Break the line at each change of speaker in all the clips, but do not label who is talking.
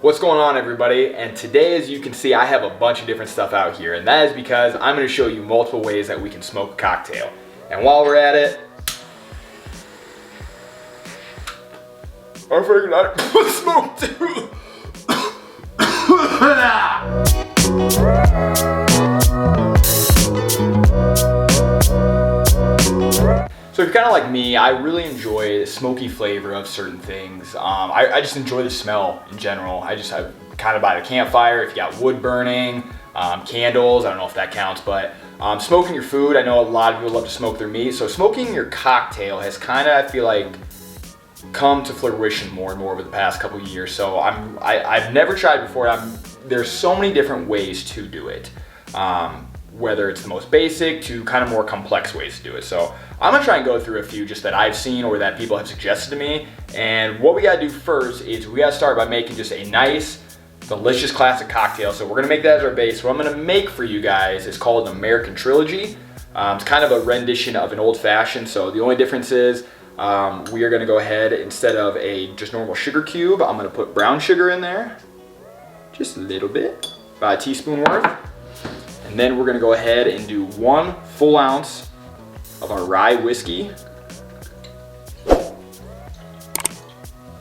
What's going on, everybody? And today, as you can see, I have a bunch of different stuff out here, and that is because I'm going to show you multiple ways that we can smoke a cocktail. And while we're at it, I figured I'd put smoke too. So if you're kind of like me, I really enjoy the smoky flavor of certain things. I just enjoy the smell in general. I kind of by the campfire, if you got wood burning, candles, I don't know if that counts, but smoking your food, I know a lot of people love to smoke their meat. So smoking your cocktail has kind of, I feel like, come to fruition more and more over the past couple of years. So I've never tried before. There's so many different ways to do it. Whether it's the most basic to kind of more complex ways to do it. So I'm gonna try and go through a few just that I've seen or that people have suggested to me. And what we gotta do first is we gotta start by making just a nice, delicious classic cocktail. So we're gonna make that as our base. What I'm gonna make for you guys is called an American Trilogy. It's kind of a rendition of an old fashioned. So the only difference is we are gonna go ahead, instead of a just normal sugar cube, I'm gonna put brown sugar in there. Just a little bit, about a teaspoon worth. And then we're gonna go ahead and do 1 full ounce of our rye whiskey.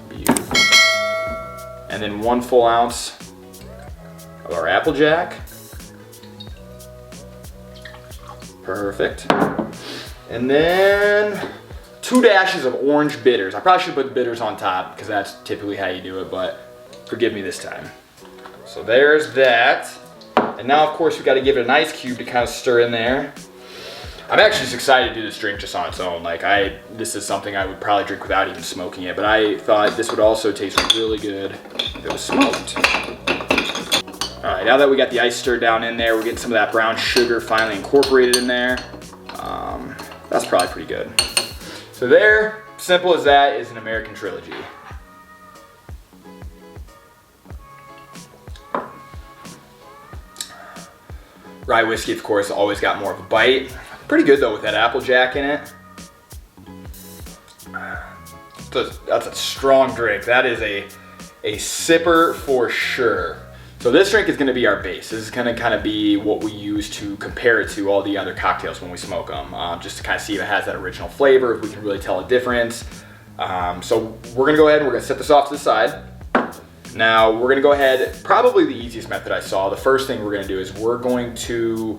Beautiful. And then 1 full ounce of our Applejack. Perfect. And then 2 dashes of orange bitters. I probably should put bitters on top because that's typically how you do it, but forgive me this time. So there's that. And now, of course, we got to give it an ice cube to kind of stir in there. I'm actually just excited to do this drink just on its own. This is something I would probably drink without even smoking it, but I thought this would also taste really good if it was smoked. All right, now that we got the ice stirred down in there, we're getting some of that brown sugar finally incorporated in there. That's probably pretty good. So there, simple as that, is an American Trilogy. Rye whiskey, of course, always got more of a bite. Pretty good though with that Applejack in it. That's a strong drink. That is a sipper for sure. So this drink is gonna be our base. This is gonna kind of be what we use to compare it to all the other cocktails when we smoke them, just to kind of see if it has that original flavor, if we can really tell a difference. So we're gonna go ahead and we're gonna set this off to the side. Now we're gonna go ahead, probably the easiest method I saw, the first thing we're gonna do is we're going to,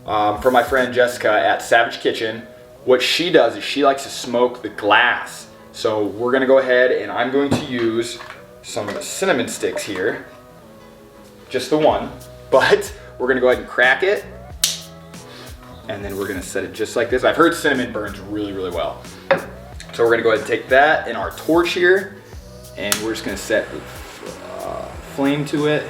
for my friend Jessica at Savage Kitchen, what she does is she likes to smoke the glass. So we're gonna go ahead and I'm going to use some of the cinnamon sticks here. Just the one, but we're gonna go ahead and crack it. And then we're gonna set it just like this. I've heard cinnamon burns really, really well. So we're gonna go ahead and take that in our torch here, and we're just gonna set the flame to it.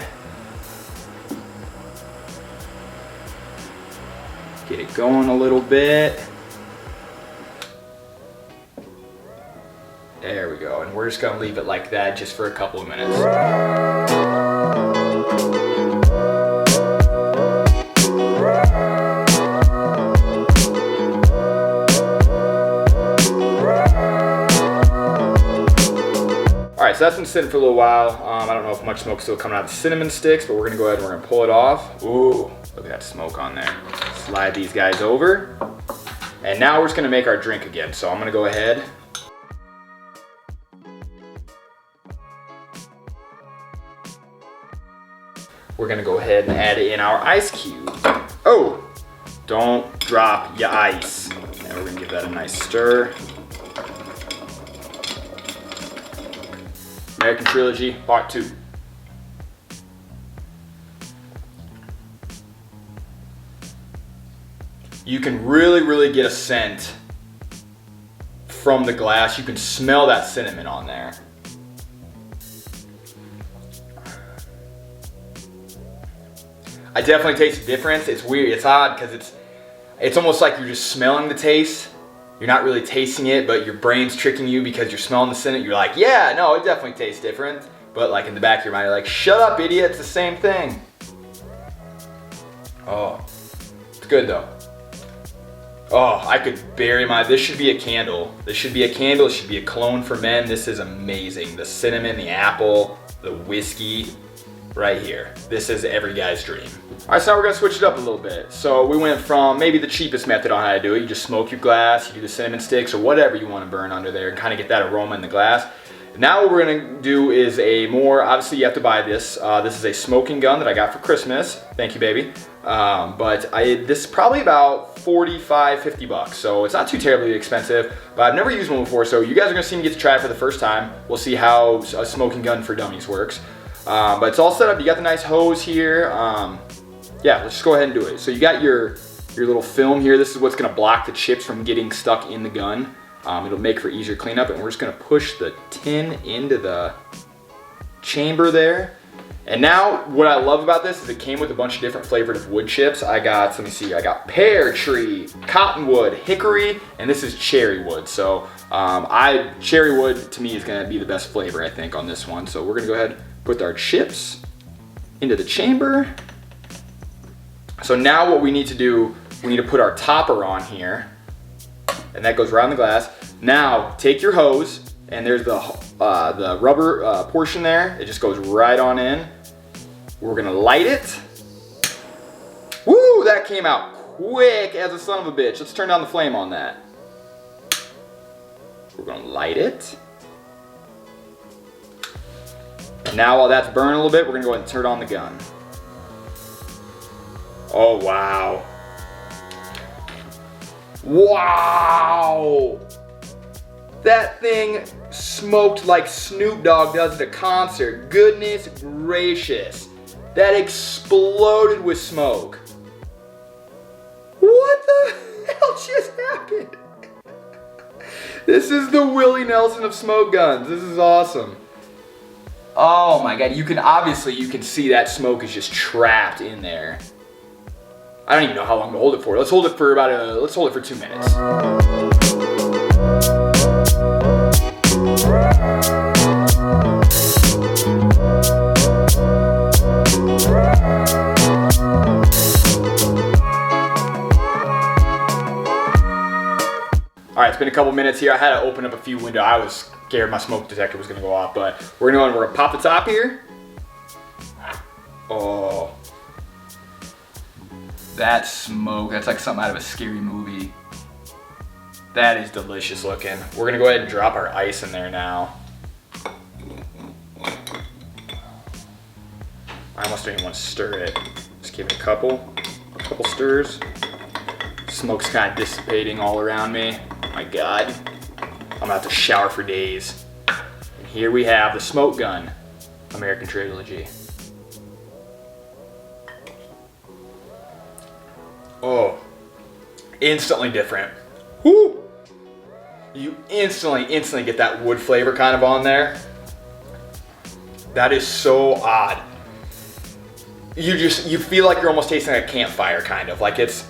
Get it going a little bit. There we go, and we're just gonna leave it like that just for a couple of minutes. So that's been sitting for a little while. I don't know if much smoke's still coming out of the cinnamon sticks, but we're gonna go ahead and we're gonna pull it off. Ooh, look at that smoke on there. Slide these guys over. And now we're just gonna make our drink again. So I'm gonna go ahead. We're gonna go ahead and add in our ice cube. Oh, don't drop your ice. And we're gonna give that a nice stir. American Trilogy, Part 2. You can really, really get a scent from the glass. You can smell that cinnamon on there. I definitely taste a difference. It's weird, it's odd because it's almost like you're just smelling the taste. You're not really tasting it, but your brain's tricking you because you're smelling the cinnamon. You're like, yeah, no, it definitely tastes different. But like in the back of your mind, you're like, shut up, idiot, it's the same thing. Oh, it's good though. Oh, I could bury this should be a candle. This should be a candle, it should be a cologne for men. This is amazing. The cinnamon, the apple, the whiskey right here. This is every guy's dream. All right, so now we're gonna switch it up a little bit. So we went from maybe the cheapest method on how to do it. You just smoke your glass, you do the cinnamon sticks or whatever you wanna burn under there and kind of get that aroma in the glass. Now what we're gonna do is a more, obviously you have to buy this. This is a smoking gun that I got for Christmas. Thank you, baby. This is probably about 45, 50 bucks. So it's not too terribly expensive, but I've never used one before. So you guys are gonna see me get to try it for the first time. We'll see how a smoking gun for dummies works. But it's all set up. You got the nice hose here. Yeah, let's just go ahead and do it. So you got your little film here. This is what's gonna block the chips from getting stuck in the gun. It'll make for easier cleanup, and we're just gonna push the tin into the chamber there. And now what I love about this is it came with a bunch of different flavored wood chips. I got, let me see, I got pear tree, cottonwood, hickory, and this is cherry wood. So cherry wood to me is gonna be the best flavor, I think, on this one. So we're gonna go ahead and put our chips into the chamber. So now what we need to do, we need to put our topper on here, and that goes around the glass. Now take your hose, and there's the rubber portion there. It just goes right on in. We're gonna light it. Woo, that came out quick as a son of a bitch. Let's turn down the flame on that. We're gonna light it. Now while that's burning a little bit, we're gonna go ahead and turn on the gun. Oh, wow. Wow! That thing smoked like Snoop Dogg does at a concert. Goodness gracious. That exploded with smoke. What the hell just happened? This is the Willie Nelson of smoke guns. This is awesome. Oh my God, you can see that smoke is just trapped in there. I don't even know how long to hold it for. Let's hold it for 2 minutes. All right, it's been a couple minutes here. I had to open up a few windows. I was scared my smoke detector was gonna go off, but we're gonna pop the top here. Oh. That smoke, that's like something out of a scary movie. That is delicious looking. We're gonna go ahead and drop our ice in there now. I almost don't even want to stir it. Just give it a couple stirs. Smoke's kind of dissipating all around me. My God, I'm gonna have to shower for days. And here we have the smoke gun, American Trilogy. Oh, instantly different. Woo! You instantly get that wood flavor kind of on there. That is so odd. You feel like you're almost tasting like a campfire kind of. Like it's,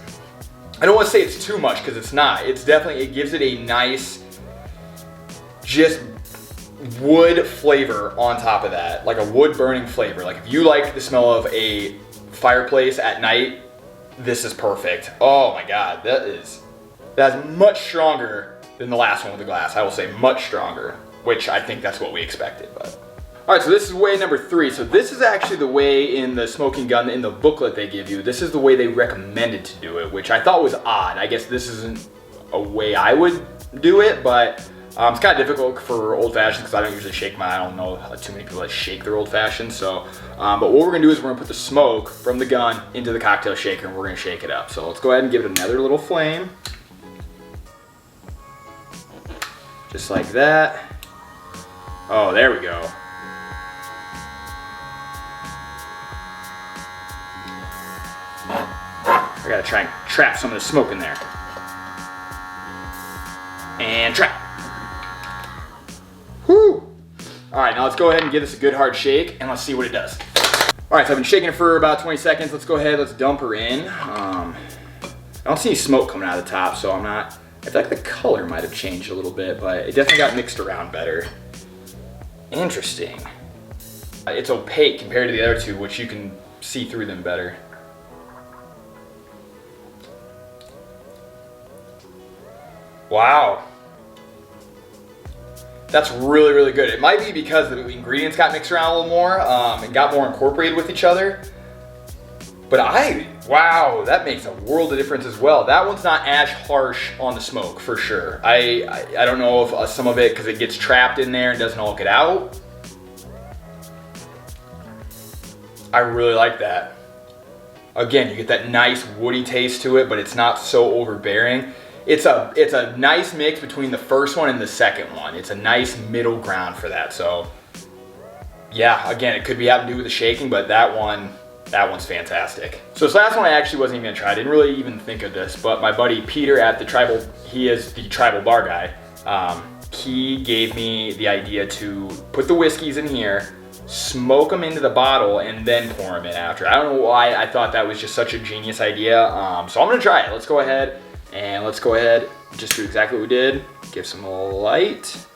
I don't want to say it's too much because it's not. It's definitely, it gives it a nice, just wood flavor on top of that. Like a wood burning flavor. Like if you like the smell of a fireplace at night, this is perfect. Oh my God, that's much stronger than the last one with the glass. I will say much stronger, which I think that's what we expected. But all right, so this is way number 3. So this is actually the way in the smoking gun, in the booklet they give you, this is the way they recommended to do it, which I thought was odd. I guess this isn't a way I would do it, but it's kind of difficult for old fashions because I don't usually shake I don't know too many people that shake their old fashions. So, but what we're gonna do is we're gonna put the smoke from the gun into the cocktail shaker and we're gonna shake it up. So let's go ahead and give it another little flame. Just like that. Oh, there we go. I gotta try and trap some of the smoke in there. And trap. Whew. All right, now let's go ahead and give this a good hard shake and let's see what it does. All right, so I've been shaking it for about 20 seconds. Let's go ahead, let's dump her in. I don't see any smoke coming out of the top, so I feel like the color might have changed a little bit, but it definitely got mixed around better. Interesting. It's opaque compared to the other two, which you can see through them better. Wow. That's really, really good. It might be because the ingredients got mixed around a little more and got more incorporated with each other. But wow, that makes a world of difference as well. That one's not as harsh on the smoke for sure. I don't know if some of it, because it gets trapped in there and doesn't all get out. I really like that. Again, you get that nice woody taste to it, but it's not so overbearing. It's a nice mix between the first one and the second one. It's a nice middle ground for that. So yeah, again, it could be having to do with the shaking, but that one's fantastic. So this last one I actually wasn't even gonna try. I didn't really even think of this, but my buddy Peter at the Tribal, he is the Tribal Bar guy. He gave me the idea to put the whiskeys in here, smoke them into the bottle, and then pour them in after. I don't know why I thought that was just such a genius idea. So I'm gonna try it. Let's go ahead and just do exactly what we did. Give some light.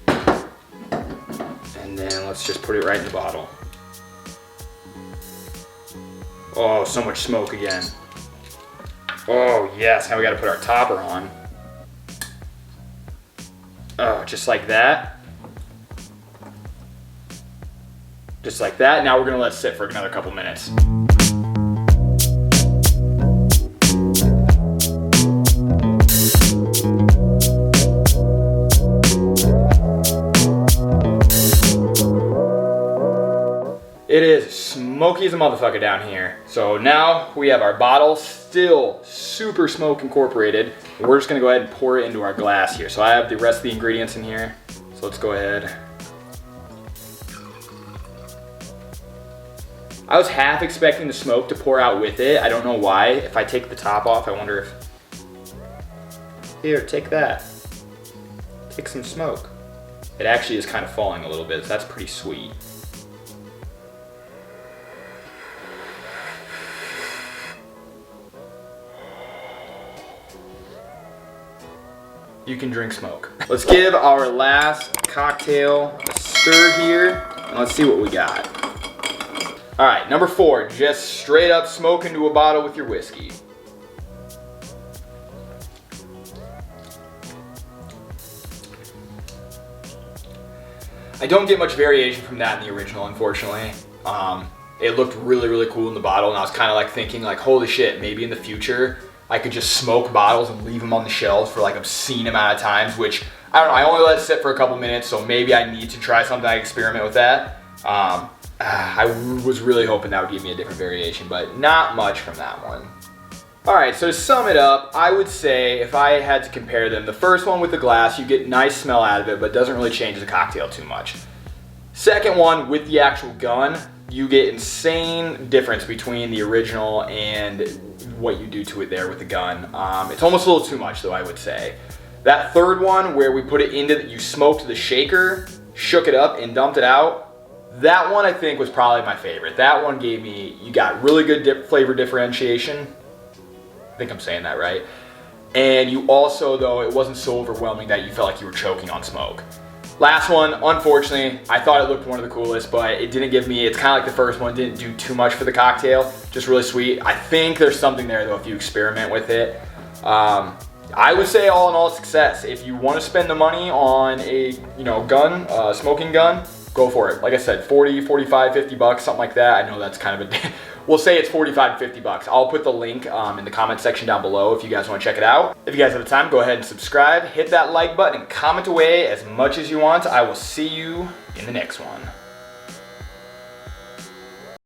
And then let's just put it right in the bottle. Oh, so much smoke again. Oh yes, now we gotta put our topper on. Oh, just like that. Just like that. Now we're gonna let it sit for another couple minutes. It is smoky as a motherfucker down here. So now we have our bottle, still super smoke incorporated. We're just gonna go ahead and pour it into our glass here. So I have the rest of the ingredients in here. So let's go ahead. I was half expecting the smoke to pour out with it. I don't know why. If I take the top off, I wonder if... Here, take that. Take some smoke. It actually is kind of falling a little bit, so that's pretty sweet. You can drink smoke. Let's give our last cocktail a stir here, and let's see what we got. All right, number 4, just straight up smoke into a bottle with your whiskey. I don't get much variation from that in the original, unfortunately. It looked really, really cool in the bottle, and I was kind of like thinking like, holy shit, maybe in the future, I could just smoke bottles and leave them on the shelves for like obscene amount of times, which, I don't know, I only let it sit for a couple minutes, so maybe I need to try something, I experiment with that. I was really hoping that would give me a different variation, but not much from that one. All right, so to sum it up, I would say if I had to compare them, the first one with the glass, you get nice smell out of it, but doesn't really change the cocktail too much. Second one with the actual gun, you get insane difference between the original and what you do to it there with the gun. It's almost a little too much though, I would say. That third one where we put it into, you smoked the shaker, shook it up and dumped it out, that one I think was probably my favorite. That one gave me, you got really good flavor differentiation. I think I'm saying that right. And you also, though, it wasn't so overwhelming that you felt like you were choking on smoke. Last one, unfortunately, I thought it looked one of the coolest, but it didn't give me, it's kind of like the first one, didn't do too much for the cocktail, just really sweet. I think there's something there though if you experiment with it. I would say all in all success. If you want to spend the money on a gun, smoking gun, go for it. Like I said, 40, 45, 50 bucks, something like that. I know that's kind of a, we'll say it's 45 to 50 bucks. I'll put the link in the comment section down below if you guys want to check it out. If you guys have the time, go ahead and subscribe, hit that like button, and comment away as much as you want. I will see you in the next one.